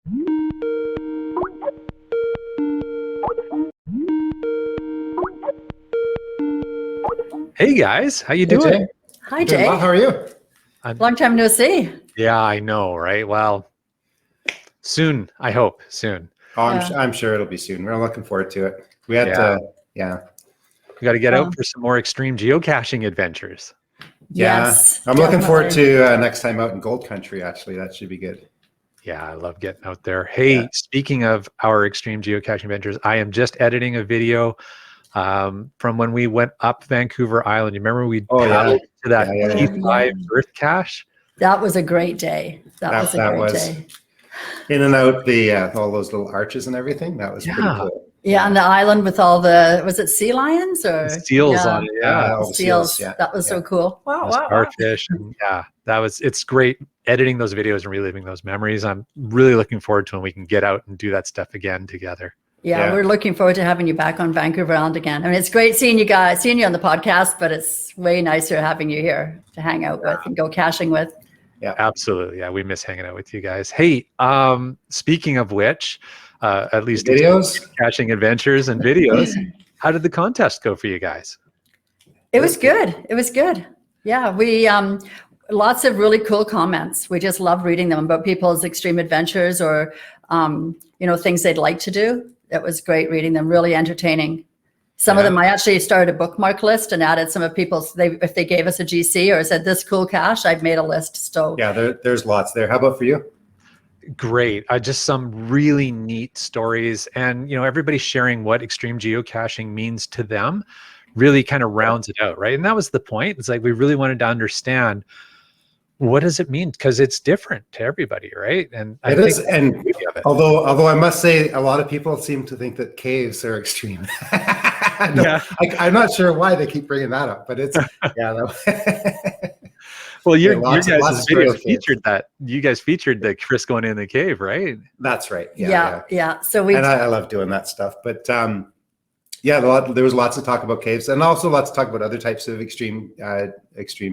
Hey guys, how you doing? Jay. Hi, Doing Jay. well. How are you? Long time no see. Yeah, I know, right? Well, soon, I hope, soon. Oh, Yeah. I'm sure it'll be soon. We're looking forward to it. We had to, yeah. We got to get out for some more extreme geocaching adventures. Yes. I'm looking forward definitely. to next time out in Gold Country, actually. That should be good. Yeah, I love getting out there. Hey, speaking of our extreme geocaching adventures, I am just editing a video from when we went up Vancouver Island. You remember we paddled to that P5 Earth cache? That was a great day. That was a great day. In and out all those little arches and everything. That was pretty cool. Yeah, on the island with all the, was it sea lions or the seals on it? Yeah, all the seals. Yeah. That was so cool. Wow, starfish. And it's great editing those videos and reliving those memories. I'm really looking forward to when we can get out and do that stuff again together. Yeah, we're looking forward to having you back on Vancouver Island again. I mean, it's great seeing you guys, seeing you on the podcast, but it's way nicer having you here to hang out with and go caching with. Yeah, absolutely. Yeah, we miss hanging out with you guys. Hey, speaking of which, at least videos, caching adventures and videos. How did the contest go for you guys? It was good. It was good. Yeah, we lots of really cool comments. We just love reading them about people's extreme adventures or things they'd like to do. It was great reading them. Really entertaining. Some of them, I actually started a bookmark list and added some of people's. If they gave us a GC or said this cool cache, I've made a list. So yeah, there's lots there. How about for you? Great. Just some really neat stories, and everybody sharing what extreme geocaching means to them really kind of rounds it out, right? And that was the point. It's like we really wanted to understand what does it mean, because it's different to everybody, right? And I think and although I must say a lot of people seem to think that caves are extreme. I'm not sure why they keep bringing that up, but it's well, your guys' video featured that. You guys featured the Chris going in the cave, right? That's right. Yeah. So I love doing that stuff. But there was lots of talk about caves, and also lots of talk about other types of extreme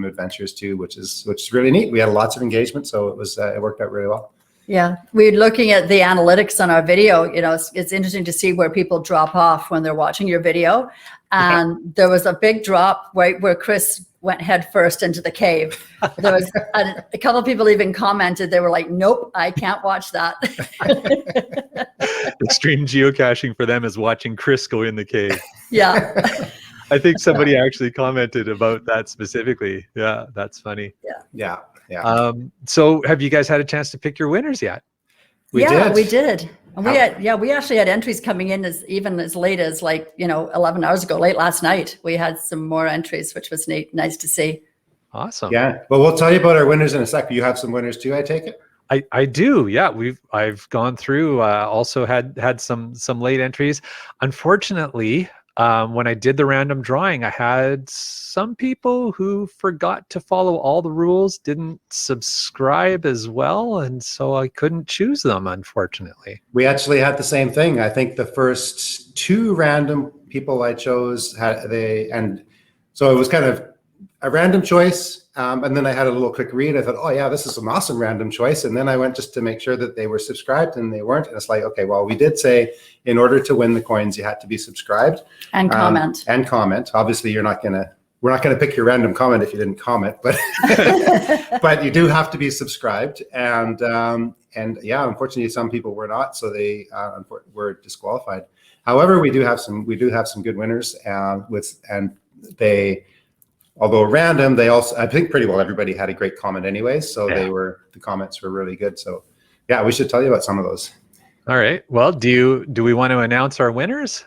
adventures too, which is really neat. We had lots of engagement, so it worked out really well. Yeah, we're looking at the analytics on our video. It's interesting to see where people drop off when they're watching your video, and there was a big drop right where Chris went head first into the cave. There was a couple of people even commented, they were like, nope, I can't watch that. Extreme geocaching for them is watching Chris go in the cave. Yeah. I think somebody actually commented about that specifically. Yeah, that's funny. Yeah. So have you guys had a chance to pick your winners yet? We did. And we actually had entries coming in as late as 11 hours ago, late last night. We had some more entries, which was nice to see. Awesome. Yeah. Well, we'll tell you about our winners in a sec. You have some winners too, I take it? I do. Yeah. I've gone through, also had some late entries. Unfortunately, when I did the random drawing, I had some people who forgot to follow all the rules, didn't subscribe as well, and so I couldn't choose them, unfortunately. We actually had the same thing. I think the first two random people I chose and so it was kind of a random choice. And then I had a little quick read. I thought, oh yeah, this is an awesome random choice. And then I went just to make sure that they were subscribed, and they weren't. And it's like, okay, well, we did say in order to win the coins, you had to be subscribed and comment. Obviously, we're not gonna pick your random comment if you didn't comment, but but you do have to be subscribed. And unfortunately, some people were not, so they were disqualified. However, we do have some good winners, although random, they also, I think pretty well everybody had a great comment anyway. So the comments were really good. So yeah, we should tell you about some of those. All right. Well, do we want to announce our winners?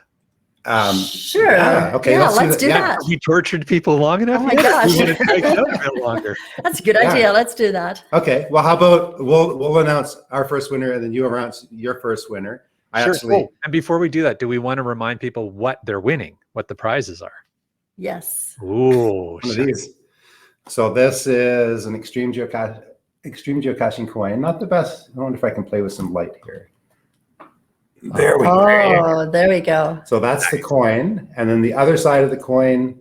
Sure. Yeah, okay. Yeah, let's do that. We tortured people long enough. Oh my gosh. We want to drag it out a bit longer. That's a good idea. Let's do that. Okay. Well, how about we'll announce our first winner, and then you announce your first winner. Sure. And before we do that, do we want to remind people what they're winning, what the prizes are? Yes. Ooh, one of these. So this is an extreme geocaching coin. Not the best. I wonder if I can play with some light here. There we go. Oh, there we go. So that's the coin, and then the other side of the coin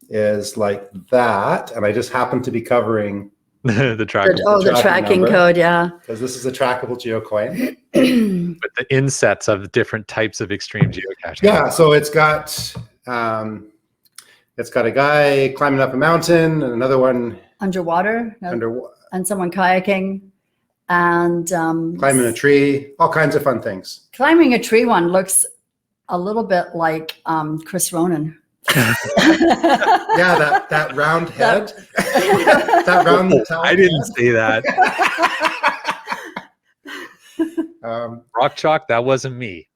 is like that, and I just happen to be covering The trackable. The tracking number. code, yeah. Because this is a trackable geocoin. With the insets of different types of extreme geocaching. Yeah, so it's got a guy climbing up a mountain and another one Underwater, under and someone kayaking, and climbing a tree, all kinds of fun things. climbing a tree one looks a little bit like Chris Ronan. Yeah, that round head. That round I didn't say that. Rock Chalk, that wasn't me.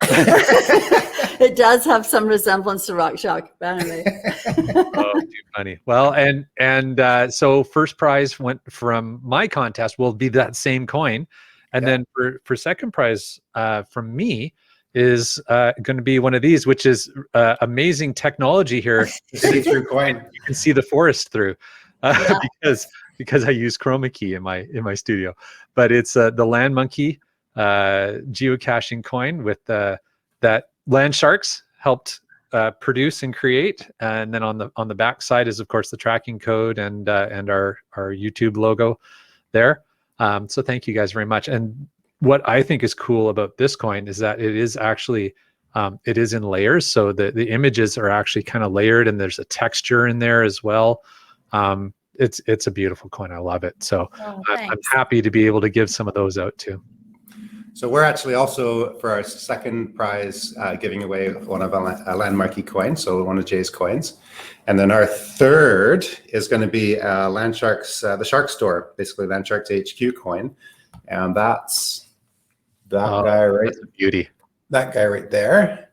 It does have some resemblance to Rock Chalk, anyway. Oh, too funny. Well, and so first prize went from my contest will be that same coin, and then for second prize from me is going to be one of these, which is amazing technology here. See-through coin. You can see the forest through because I use chroma key in my studio. But it's the LANMonkey geocaching coin with that Landsharkz helped produce and create, and then on the back side is of course the tracking code and our YouTube logo there. So thank you guys very much. And what I think is cool about this coin is that it is actually it is in layers, so the images are actually kind of layered, and there's a texture in there as well. It's a beautiful coin. I love it. So I'm happy to be able to give some of those out too. So we're actually also, for our second prize, giving away one of a LANMonkey coin, so one of Jay's coins. And then our third is going to be Landsharkz, the Shark Store, basically Landsharkz HQ coin. And that's that guy right. That's a beauty. That guy right there.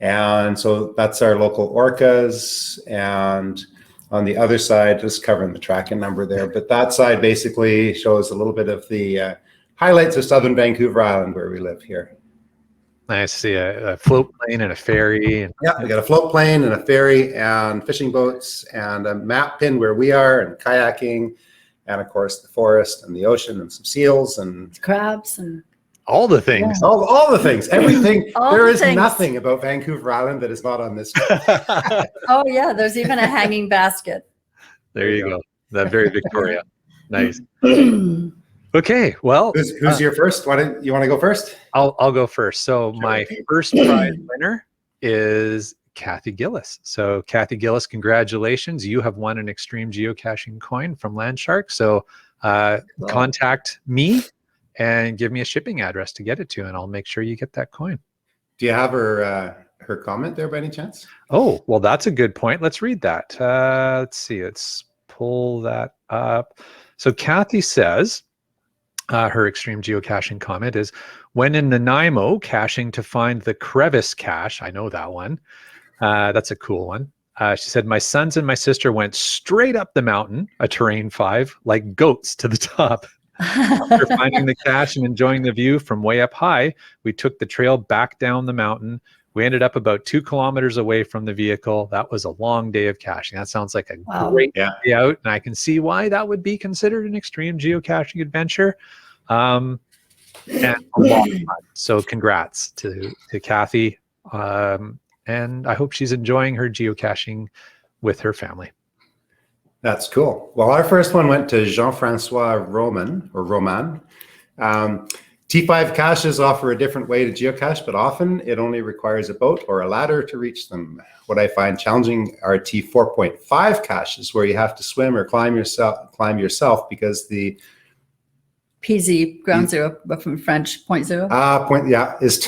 And so that's our local orcas. And on the other side, just covering the tracking number there. But that side basically shows a little bit of the highlights of southern Vancouver Island, where we live here. Nice to see a float plane and a ferry. And yeah, we got a float plane and a ferry and fishing boats and a map pin where we are, and kayaking, and of course the forest and the ocean and some seals and crabs and all the things. Yeah. All the things, everything. There is things. Nothing about Vancouver Island that is not on this. Oh yeah, there's even a hanging basket. There you go. That very Victoria. Nice. Okay, well, who's your first? Why don't you want to go first? I'll go first. So my first prize winner is Kathy Gillis. So Kathy Gillis, congratulations! You have won an Extreme Geocaching coin from Landsharkz. So contact me and give me a shipping address to get it to, and I'll make sure you get that coin. Do you have her comment there by any chance? Oh, well, that's a good point. Let's read that. Let's see. Let's pull that up. So Kathy says. Her Extreme Geocaching comment is, when in Nanaimo caching to find the crevice cache, I know that one. That's a cool one. She said, my sons and my sister went straight up the mountain, a terrain 5, like goats to the top. After finding the cache and enjoying the view from way up high, we took the trail back down the mountain. We ended up about 2 kilometers away from the vehicle. That was a long day of caching. That sounds like a great day out, and I can see why that would be considered an extreme geocaching adventure. And a lot of fun. So congrats to Kathy. And I hope she's enjoying her geocaching with her family. That's cool. Well, our first one went to Jean-Francois Roman. T5 caches offer a different way to geocache, but often it only requires a boat or a ladder to reach them. What I find challenging are T4.5 caches, where you have to swim or climb yourself because the PZ ground zero, but from French point zero. Is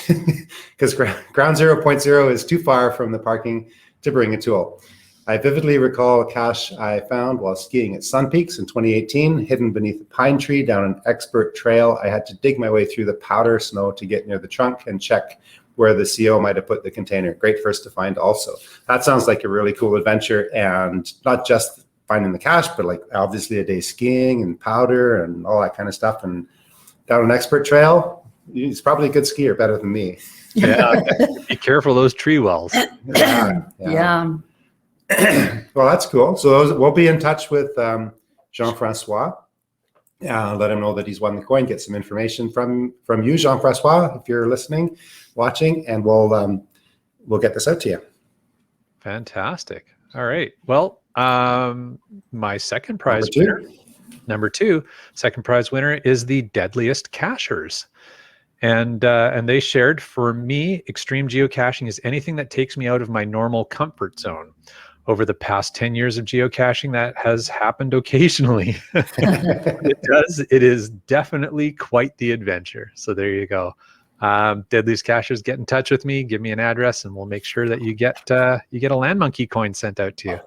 because ground 0.0 is too far from the parking to bring a tool. I vividly recall a cache I found while skiing at Sun Peaks in 2018, hidden beneath a pine tree down an expert trail. I had to dig my way through the powder snow to get near the trunk and check where the CO might have put the container. Great first to find also. That sounds like a really cool adventure, and not just finding the cache, but like obviously a day skiing and powder and all that kind of stuff. And down an expert trail, he's probably a good skier, better than me. Yeah, be careful those tree wells. Yeah. Well, that's cool. So we'll be in touch with Jean-Francois. Let him know that he's won the coin. Get some information from you, Jean-Francois, if you're listening, watching, and we'll get this out to you. Fantastic. All right. Well, my second prize winner Number 2, second prize winner is the Deadliest Cachers. And they shared, for me, extreme geocaching is anything that takes me out of my normal comfort zone. Over the past 10 years of geocaching, that has happened occasionally. It is definitely quite the adventure. So there you go. Deadliest Cachers, get in touch with me, give me an address, and we'll make sure that you get a LANMonkey coin sent out to you.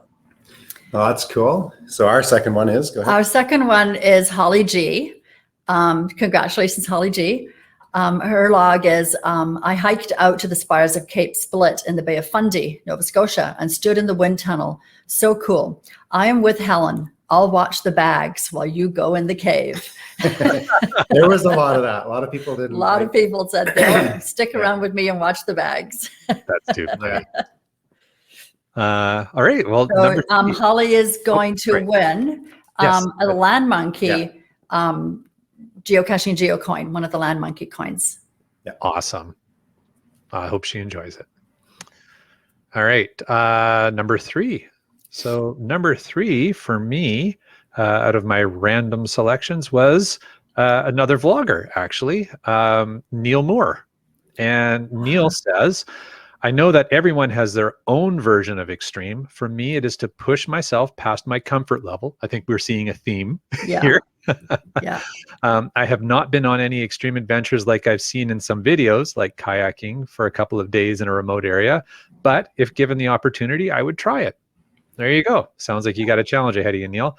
Well, that's cool. So our second one is, go ahead. Our second one is Holly G. Congratulations, Holly G. Her log is, I hiked out to the spires of Cape Split in the Bay of Fundy, Nova Scotia, and stood in the wind tunnel. So cool. I am with Helen. I'll watch the bags while you go in the cave. There was a lot of that. A lot of people didn't. A lot of people said they'll stick around with me and watch the bags. That's too funny. All right. Well, So, Holly is going to win Yes. a LANMonkey geocaching geocoin, one of the LANMonkey coins. awesome. I hope she enjoys it. All right. Number 3. So number 3 for me, out of my random selections, was another vlogger, actually, Neil Moore. And Neil says, I know that everyone has their own version of extreme. For me, it is to push myself past my comfort level. I think we're seeing a theme here. Yeah. I have not been on any extreme adventures like I've seen in some videos, like kayaking for a couple of days in a remote area. But if given the opportunity, I would try it. There you go. Sounds like you got a challenge ahead of you, Neil.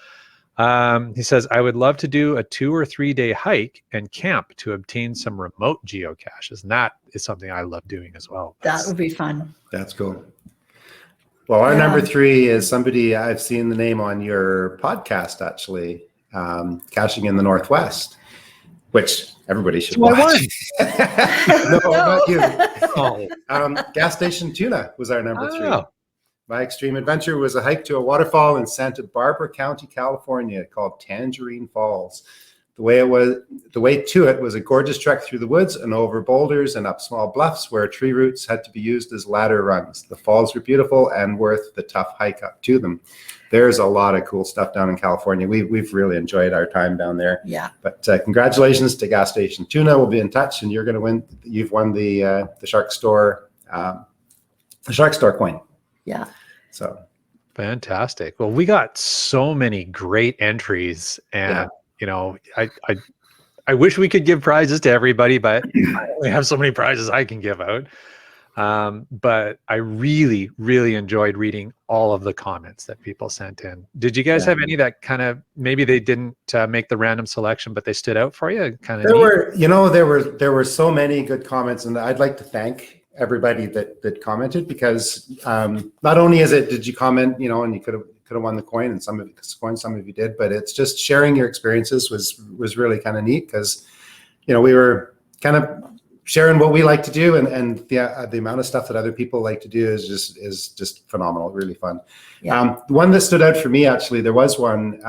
He says, I would love to do a 2 or 3 day hike and camp to obtain some remote geocaches. And that is something I love doing as well. That would be fun. That's cool. Well, our number 3 is somebody I've seen the name on your podcast, actually, Caching in the Northwest, which everybody should watch. No, not you. Gas Station Tuna was our number 3. My extreme adventure was a hike to a waterfall in Santa Barbara County, California, called Tangerine Falls. The way to it was a gorgeous trek through the woods and over boulders and up small bluffs where tree roots had to be used as ladder rungs. The falls were beautiful and worth the tough hike up to them. There's a lot of cool stuff down in California. We've really enjoyed our time down there. Yeah. But congratulations to Gas Station Tuna. We'll be in touch, and you're going to win. You've won the Shark Store coin. Yeah. So fantastic. Well, we got so many great entries, and you know, I wish we could give prizes to everybody, but I only have so many prizes I can give out. But I really, really enjoyed reading all of the comments that people sent in. Did you guys have any that kind of, maybe they didn't make the random selection, but they stood out for you? Kind of there were so many good comments, and I'd like to thank everybody that commented, because not only did you comment, and you could have won the coin, and some of you did, but it's just sharing your experiences was really kind of neat, because we were kind of sharing what we like to do, and the amount of stuff that other people like to do is just phenomenal, really fun. The one that stood out for me, actually, there was one,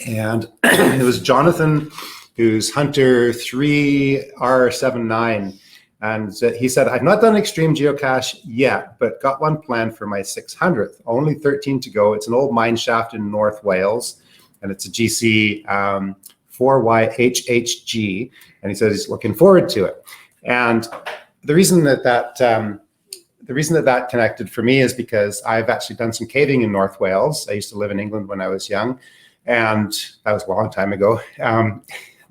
and it was Jonathan, who's Hunter 3R79. And he said, I've not done extreme geocache yet, but got one planned for my 600th. Only 13 to go. It's an old mine shaft in North Wales, and it's a GC 4YHHG. And he says he's looking forward to it. And the reason that connected for me is because I've actually done some caving in North Wales. I used to live in England when I was young, and that was a long time ago.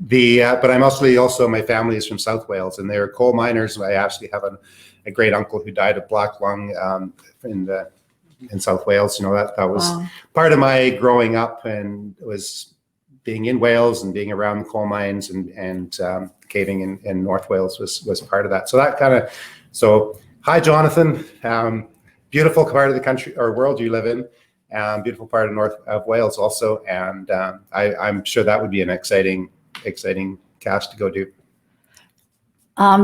But I'm also my family is from South Wales, and they're coal miners. I actually have a great uncle who died of black lung in South Wales. That was part of my growing up, and it was being in Wales and being around the coal mines and caving in North Wales was part of that. So hi, Jonathan. Beautiful part of the country or world you live in. Beautiful part of Wales also, and I'm sure that would be an exciting cache to go do.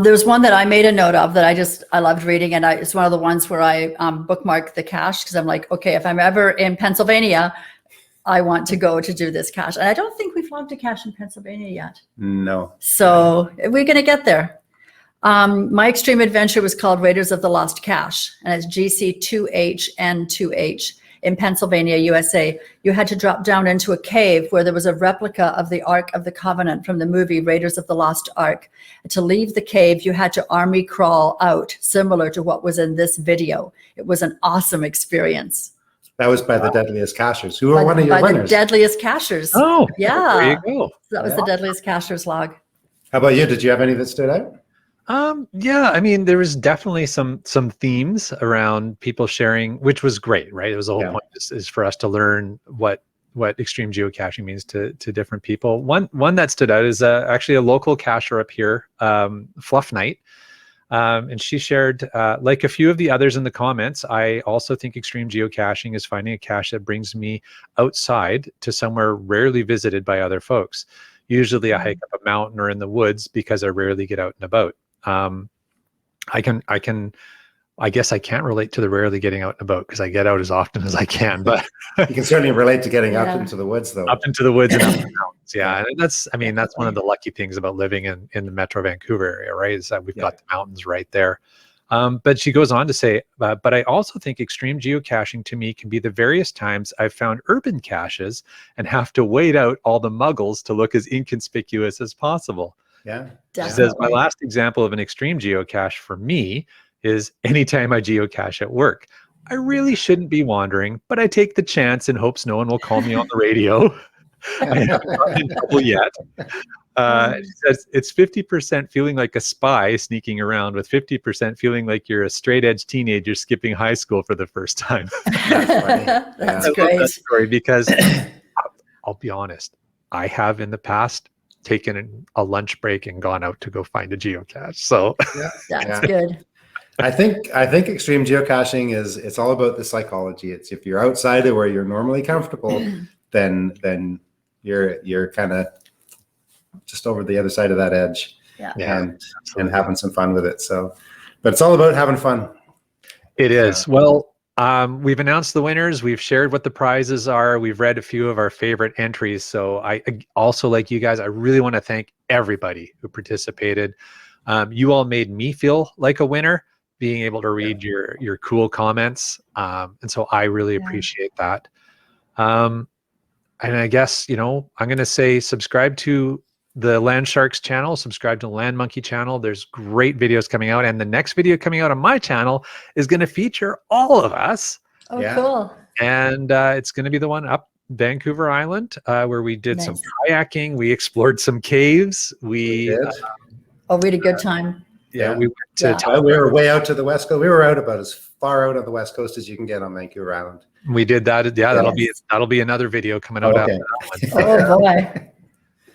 There's one that I made a note of that I loved reading, and it's one of the ones where I bookmarked the cache, because I'm like, okay, if I'm ever in Pennsylvania, I want to go to do this cache. And I don't think we've logged a cache in Pennsylvania yet. No. So we're going to get there. My extreme adventure was called Raiders of the Lost Cache, and it's GC2HN2H. in Pennsylvania, USA. You had to drop down into a cave where there was a replica of the Ark of the Covenant from the movie Raiders of the Lost Ark. To leave the cave, you had to army crawl out, similar to what was in this video. It was an awesome experience. That was by the Deadliest Cachers, who are one of your By winners. the Deadliest Cachers. Oh, yeah. there you go. So that was the Deadliest Cachers log. How about you? Did you have any that stood out? Yeah, I mean, there was definitely some themes around people sharing, which was great, right? It was the whole point is for us to learn what extreme geocaching means to different people. One that stood out is actually a local cacher up here, Fluff Night. And she shared, like a few of the others in the comments, I also think extreme geocaching is finding a cache that brings me outside to somewhere rarely visited by other folks. Usually I hike up a mountain or in the woods because I rarely get out and about. I guess I can't relate to the rarely getting out and about because I get out as often as I can, but you can certainly relate to getting up into the woods, though. Up into the woods and up the mountains. Yeah. And that's one of the lucky things about living in the Metro Vancouver area, right? Is that we've got the mountains right there. But she goes on to say, but I also think extreme geocaching to me can be the various times I've found urban caches and have to wait out all the muggles to look as inconspicuous as possible. Yeah. She says, my last example of an extreme geocache for me is anytime I geocache at work. I really shouldn't be wandering, but I take the chance in hopes no one will call me on the radio. I haven't gotten in trouble yet. She says, it's 50% feeling like a spy sneaking around with 50% feeling like you're a straight edge teenager skipping high school for the first time. That's funny. That's I great. love that story because I'll be honest, I have in the past taken a lunch break and gone out to go find a geocache. So that's good. I think extreme geocaching it's all about the psychology. It's if you're outside of where you're normally comfortable, then you're kind of just over the other side of that edge, and having some fun with it. So, but it's all about having fun. It is. Well, we've announced the winners. We've shared what the prizes are. We've read a few of our favorite entries. So I also, like you guys, I really want to thank everybody who participated. You all made me feel like a winner, being able to read your cool comments. And so I really appreciate that. And I guess, I'm going to say subscribe to the Landsharkz channel, subscribe to the LANMonkey channel. There's great videos coming out. And the next video coming out on my channel is going to feature all of us. Oh, cool. And it's going to be the one up Vancouver Island, where we did some kayaking. We explored some caves. We had a good time. We went to we were way out to the west coast. We were out about as far out on the west coast as you can get on Vancouver Island. We did that. Yeah, that'll be another video coming out after that one. Oh boy.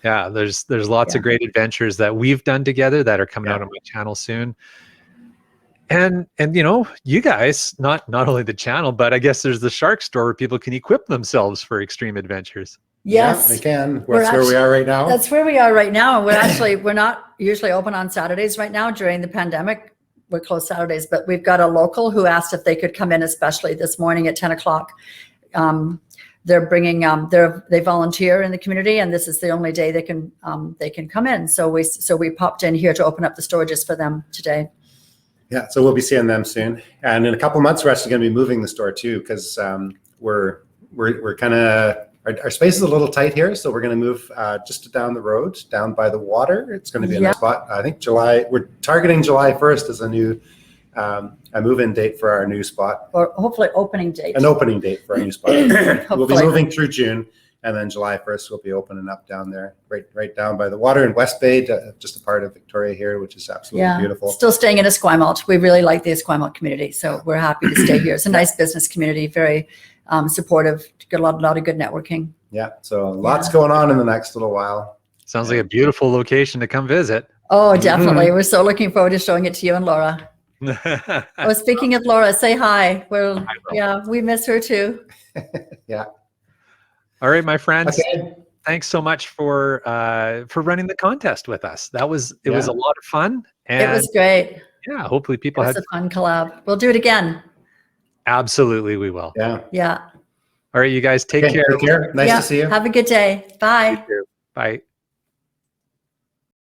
Yeah, there's lots of great adventures that we've done together that are coming out on my channel soon. And you guys, not only the channel, but I guess there's the Shark store where people can equip themselves for extreme adventures. Yes, they can. That's where we are right now. That's where we are right now. We're not usually open on Saturdays right now during the pandemic. We're closed Saturdays, but we've got a local who asked if they could come in, especially this morning at 10 o'clock. They're bringing, they volunteer in the community, and this is the only day they can come in. So we popped in here to open up the storages for them today. Yeah, so we'll be seeing them soon. And in a couple of months, we're actually going to be moving the store too, because we're kind of, our space is a little tight here. So we're going to move just down the road, down by the water. It's going to be a nice spot. I think we're targeting July 1st as a new, a move-in date for our new spot. Or hopefully opening date. An opening date for our new spot. We'll be moving through June, and then July 1st we'll be opening up down there, right down by the water in West Bay, just a part of Victoria here, which is absolutely beautiful. Still staying in Esquimalt. We really like the Esquimalt community, so we're happy to stay here. It's a nice business community, very supportive. Got a lot of good networking. Yeah, so lots going on in the next little while. Sounds like a beautiful location to come visit. Oh, definitely. We're so looking forward to showing it to you and Laura. Oh, speaking of Laura, say hi. Well, we miss her too. Yeah. All right, my friends. Okay. Thanks so much for running the contest with us. It was a lot of fun. And it was great. Yeah, hopefully people had a fun collab. We'll do it again. Absolutely, we will. Yeah. Yeah. All right, you guys take care. Take care. Nice to see you. Have a good day. Bye. Bye.